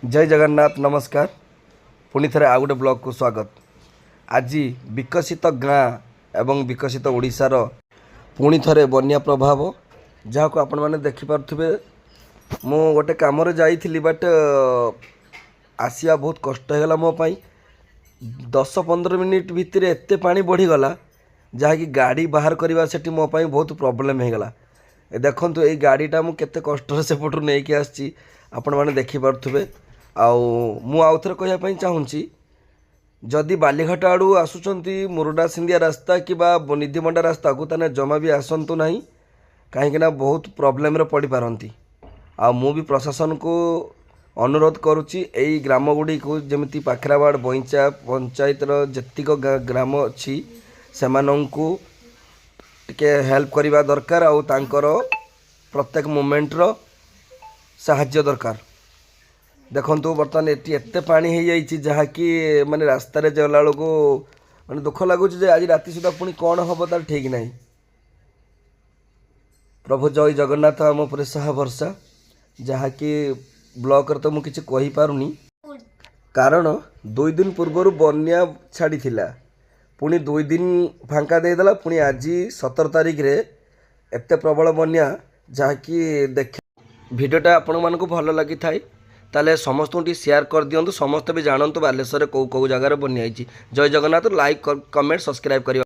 जय जगन्नाथ नमस्कार। पुणी थे आउ गोटे ब्लॉग को स्वागत। आज विकसित गाँ एवं विकसित ओडिशार पुणी थे बन्या प्रभाव जहाँ को आपण मैंने देखिपे। मु गोटे कम जाइली बट आसवा बहुत कष्ट होगा मोपाई। 10-15 मिनिट भितर एत पा बढ़ीगला जहाँकि गाड़ी बाहर करवा से मोपाई बहुत प्रोब्लेम होगा। देखु ये गाड़ीटा मुझे कष्ट सेपटू नहीं कि आसी आपण मैंने देखिपे। आउ थे कहवाई चाहूँगी जदि बालीघाट आड़ू आसुंच मुरुडा सिंधिया रास्ता कि निधिमंडा रास्ता को ताने जमा भी आसतु ना कहीं बहुत प्रोब्लेम पड़ पारती। मु भी प्रशासन को अनुरोध करुच्ची यही ग्राम गुड़ी को जमी पाखराबाड़ बईचा पंचायतर जेतिक ग्राम अच्छी से हेल्प करवा दरकार आउ तांकर प्रत्येक मोमेंटर साहाय्य दरकार। देखु बर्तमान ये एत पानी हो जाए जहाँकि माने रास्ता जाला को मैंने दुख लगुच आज राति सुधा पुणी कौन हम तार ठीक ना। प्रभु जय जगन्नाथ आम उपर साहा भरसा जहाँकि ब्लॉक तो मुझे कहीपरूनी कारण 2 दिन पूर्वर बन्या छाड़ी पुणी 2 दिन फांका देदेला पुणी आज 17 तारिख रे एत प्रबल बन्या जहाँकि देख भिडियोटा आपण मानक भल लगी थाए ताले समस्त शेयर कर दिंतु समस्त भी जानतु बालेश्वर कौ कौ जगार बन्या। जय जगन्नाथ। लाइक कमेंट सब्सक्राइब करियो।